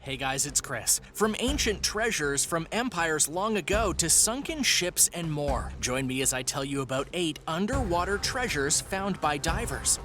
Hey guys, it's Chris. From ancient treasures from empires long ago to sunken ships and more. Join me as I tell you about 8 underwater treasures found by divers.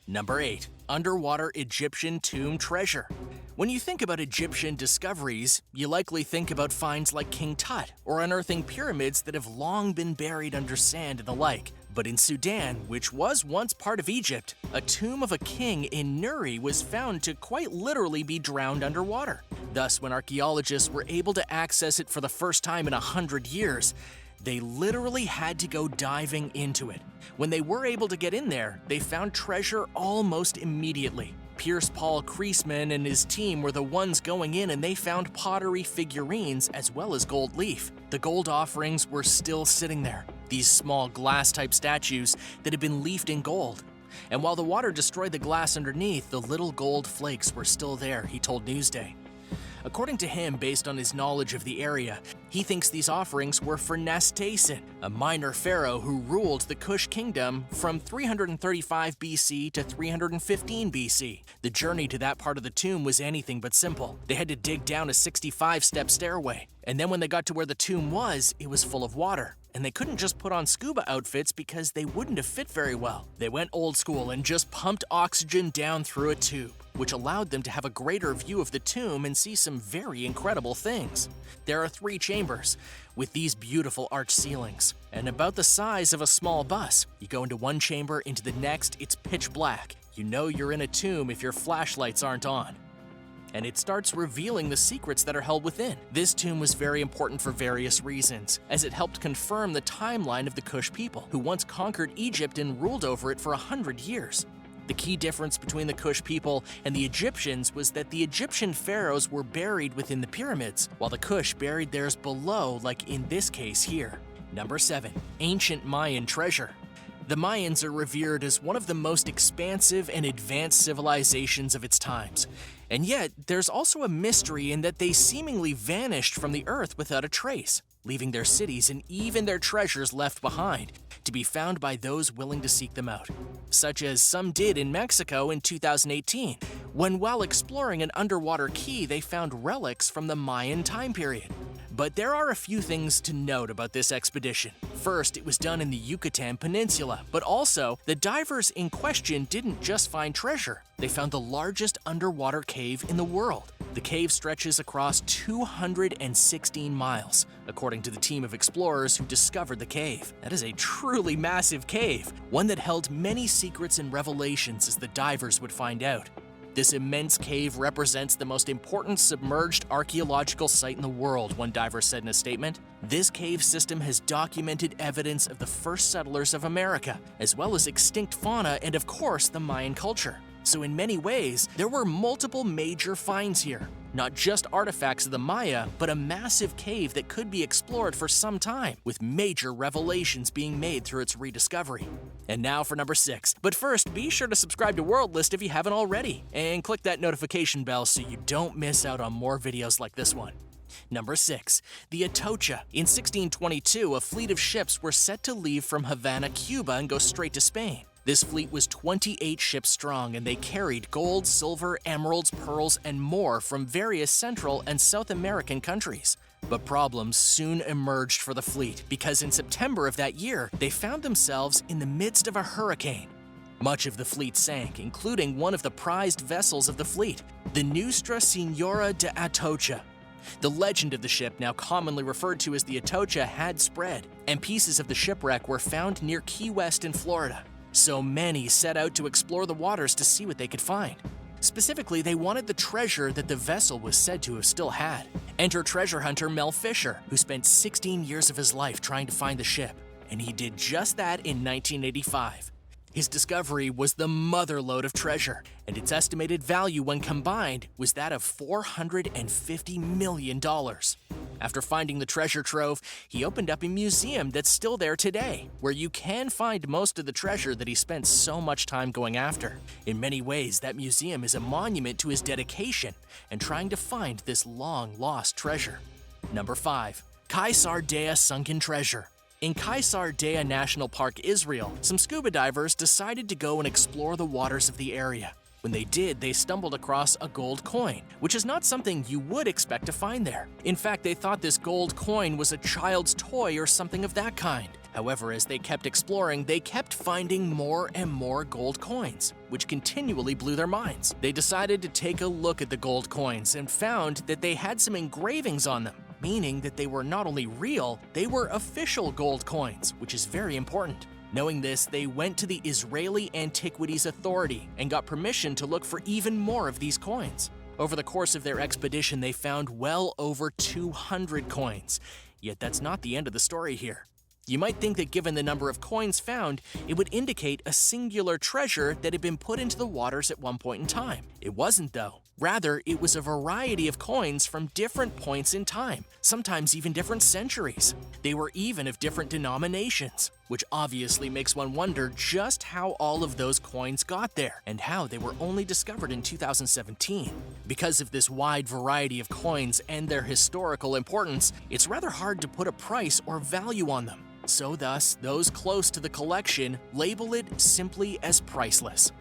Number 8. Underwater Egyptian tomb treasure. When you think about Egyptian discoveries, you likely think about finds like King Tut or unearthing pyramids that have long been buried under sand and the like. But in Sudan, which was once part of Egypt, a tomb of a king in Nuri was found to quite literally be drowned underwater. Thus, when archaeologists were able to access it for the first time in 100 years, they literally had to go diving into it. When they were able to get in there, they found treasure almost immediately. Pierce Paul Kreisman and his team were the ones going in, and they found pottery figurines as well as gold leaf. The gold offerings were still sitting there, these small glass-type statues that had been leafed in gold. And while the water destroyed the glass underneath, the little gold flakes were still there, he told Newsday. According to him, based on his knowledge of the area, he thinks these offerings were for Nestasen, a minor pharaoh who ruled the Kush kingdom from 335 BC to 315 BC. The journey to that part of the tomb was anything but simple. They had to dig down a 65-step stairway, and then when they got to where the tomb was, it was full of water. And they couldn't just put on scuba outfits because they wouldn't have fit very well. They went old school and just pumped oxygen down through a tube, which allowed them to have a greater view of the tomb and see some very incredible things. There are 3 chambers, with these beautiful arched ceilings, and about the size of a small bus. You go into one chamber, into the next, it's pitch black. You know you're in a tomb if your flashlights aren't on. And it starts revealing the secrets that are held within. This tomb was very important for various reasons, as it helped confirm the timeline of the Kush people, who once conquered Egypt and ruled over it for 100 years. The key difference between the Kush people and the Egyptians was that the Egyptian pharaohs were buried within the pyramids, while the Kush buried theirs below, like in this case here. Number 7. Ancient Mayan treasure. The Mayans are revered as one of the most expansive and advanced civilizations of its times. And yet, there's also a mystery in that they seemingly vanished from the earth without a trace, leaving their cities and even their treasures left behind, to be found by those willing to seek them out. Such as some did in Mexico in 2018, when while exploring an underwater key, they found relics from the Mayan time period. But there are a few things to note about this expedition. First, it was done in the Yucatan Peninsula, but also, the divers in question didn't just find treasure. They found the largest underwater cave in the world. The cave stretches across 216 miles, according to the team of explorers who discovered the cave. That is a truly massive cave, one that held many secrets and revelations, as the divers would find out. This immense cave represents the most important submerged archaeological site in the world, one diver said in a statement. This cave system has documented evidence of the first settlers of America, as well as extinct fauna and, of course, the Mayan culture. So in many ways, there were multiple major finds here. Not just artifacts of the Maya, but a massive cave that could be explored for some time, with major revelations being made through its rediscovery. And now for number 6. But first, be sure to subscribe to World List if you haven't already, and click that notification bell so you don't miss out on more videos like this one. Number 6. The Atocha. In 1622, a fleet of ships were set to leave from Havana, Cuba and go straight to Spain. This fleet was 28 ships strong, and they carried gold, silver, emeralds, pearls, and more from various Central and South American countries. But problems soon emerged for the fleet, because in September of that year, they found themselves in the midst of a hurricane. Much of the fleet sank, including one of the prized vessels of the fleet, the Nuestra Señora de Atocha. The legend of the ship, now commonly referred to as the Atocha, had spread, and pieces of the shipwreck were found near Key West in Florida. So many set out to explore the waters to see what they could find. Specifically, they wanted the treasure that the vessel was said to have still had. Enter treasure hunter Mel Fisher, who spent 16 years of his life trying to find the ship, and he did just that in 1985. His discovery was the motherlode of treasure, and its estimated value when combined was that of $450 million. After finding the treasure trove, he opened up a museum that's still there today, where you can find most of the treasure that he spent so much time going after. In many ways, that museum is a monument to his dedication and trying to find this long-lost treasure. Number 5. Kaisar Daya sunken treasure. In Kaisar Daya National Park, Israel, some scuba divers decided to go and explore the waters of the area. When they did, they stumbled across a gold coin, which is not something you would expect to find there. In fact, they thought this gold coin was a child's toy or something of that kind. However, as they kept exploring, they kept finding more and more gold coins, which continually blew their minds. They decided to take a look at the gold coins and found that they had some engravings on them, meaning that they were not only real, they were official gold coins, which is very important. Knowing this, they went to the Israeli Antiquities Authority and got permission to look for even more of these coins. Over the course of their expedition, they found well over 200 coins. Yet that's not the end of the story here. You might think that given the number of coins found, it would indicate a singular treasure that had been put into the waters at one point in time. It wasn't though. Rather, it was a variety of coins from different points in time, sometimes even different centuries. They were even of different denominations, which obviously makes one wonder just how all of those coins got there and how they were only discovered in 2017. Because of this wide variety of coins and their historical importance, it's rather hard to put a price or value on them. So thus, those close to the collection label it simply as priceless.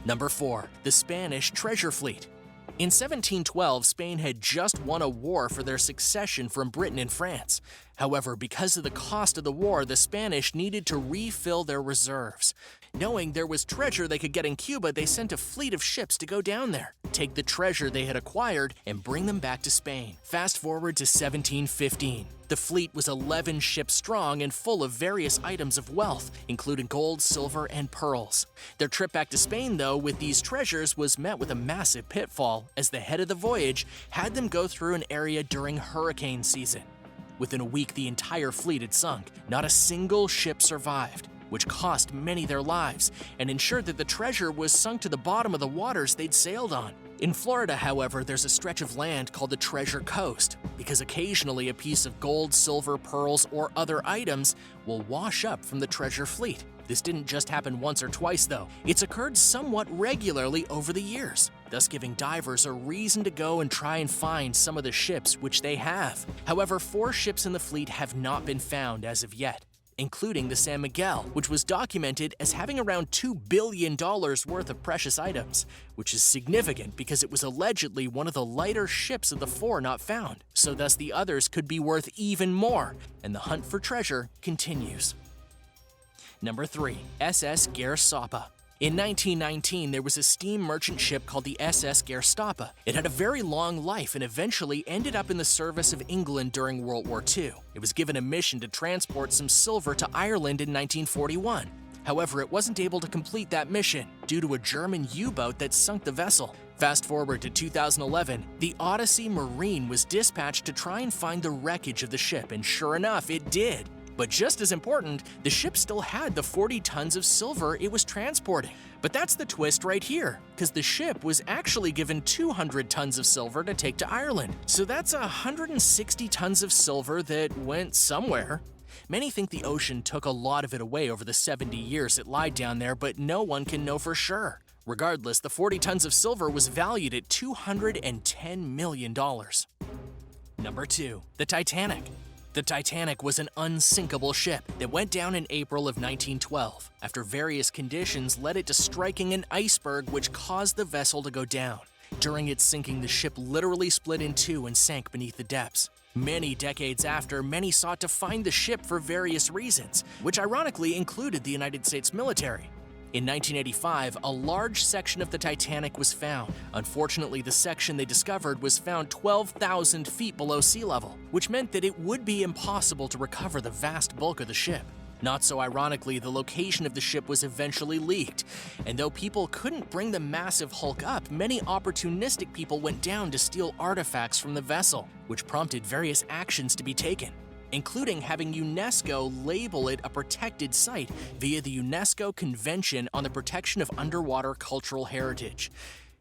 Number 4. The Spanish Treasure Fleet. In 1712, Spain had just won a war for their succession from Britain and France. However, because of the cost of the war, the Spanish needed to refill their reserves. Knowing there was treasure they could get in Cuba, they sent a fleet of ships to go down there, take the treasure they had acquired, and bring them back to Spain. Fast forward to 1715. The fleet was 11 ships strong and full of various items of wealth, including gold, silver, and pearls. Their trip back to Spain, though, with these treasures was met with a massive pitfall, as the head of the voyage had them go through an area during hurricane season. Within a week, the entire fleet had sunk. Not a single ship survived, which cost many their lives and ensured that the treasure was sunk to the bottom of the waters they'd sailed on. In Florida, however, there's a stretch of land called the Treasure Coast, because occasionally a piece of gold, silver, pearls, or other items will wash up from the treasure fleet. This didn't just happen once or twice, though. It's occurred somewhat regularly over the years, thus giving divers a reason to go and try and find some of the ships, which they have. However, 4 ships in the fleet have not been found as of yet, including the San Miguel, which was documented as having around $2 billion worth of precious items, which is significant because it was allegedly one of the lighter ships of the 4 not found, so thus the others could be worth even more, and the hunt for treasure continues. Number 3. SS Gerstappa. In 1919, there was a steam merchant ship called the SS Gerstappa. It had a very long life and eventually ended up in the service of England during World War II. It was given a mission to transport some silver to Ireland in 1941. However, it wasn't able to complete that mission due to a German U-boat that sunk the vessel. Fast forward to 2011, the Odyssey Marine was dispatched to try and find the wreckage of the ship, and sure enough, it did. But just as important, the ship still had the 40 tons of silver it was transporting. But that's the twist right here, because the ship was actually given 200 tons of silver to take to Ireland. So that's 160 tons of silver that went somewhere. Many think the ocean took a lot of it away over the 70 years it lied down there, but no one can know for sure. Regardless, the 40 tons of silver was valued at $210 million. Number 2. The Titanic. The Titanic was an unsinkable ship that went down in April of 1912 after various conditions led it to striking an iceberg which caused the vessel to go down. During its sinking, the ship literally split in two and sank beneath the depths. Many decades after, many sought to find the ship for various reasons, which ironically included the United States military. In 1985, a large section of the Titanic was found. Unfortunately, the section they discovered was found 12,000 feet below sea level, which meant that it would be impossible to recover the vast bulk of the ship. Not so ironically, the location of the ship was eventually leaked, and though people couldn't bring the massive hulk up, many opportunistic people went down to steal artifacts from the vessel, which prompted various actions to be taken, including having UNESCO label it a protected site via the UNESCO Convention on the Protection of Underwater Cultural Heritage,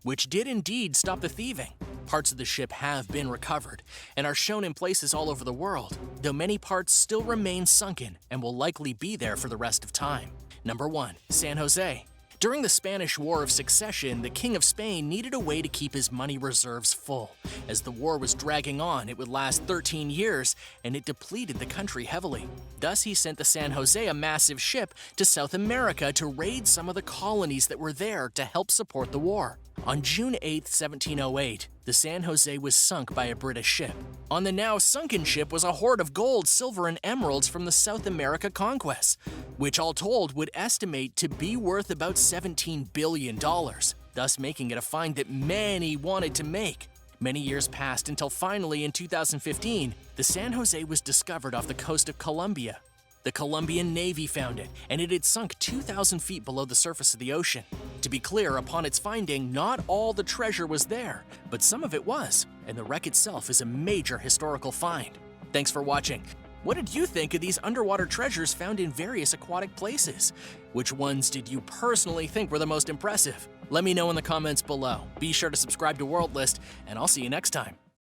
which did indeed stop the thieving. Parts of the ship have been recovered and are shown in places all over the world, though many parts still remain sunken and will likely be there for the rest of time. Number 1. San Jose. During the Spanish War of Succession, the King of Spain needed a way to keep his money reserves full. As the war was dragging on, it would last 13 years, and it depleted the country heavily. Thus, he sent the San Jose, a massive ship, to South America to raid some of the colonies that were there to help support the war. On June 8, 1708, the San Jose was sunk by a British ship. On the now sunken ship was a hoard of gold, silver, and emeralds from the South America conquests, which all told would estimate to be worth about $17 billion, thus making it a find that many wanted to make. Many years passed until finally in 2015, the San Jose was discovered off the coast of Colombia. The Colombian Navy found it, and it had sunk 2,000 feet below the surface of the ocean. To be clear, upon its finding, not all the treasure was there, but some of it was, and the wreck itself is a major historical find. Thanks for watching. What did you think of these underwater treasures found in various aquatic places? Which ones did you personally think were the most impressive? Let me know in the comments below. Be sure to subscribe to World List, and I'll see you next time.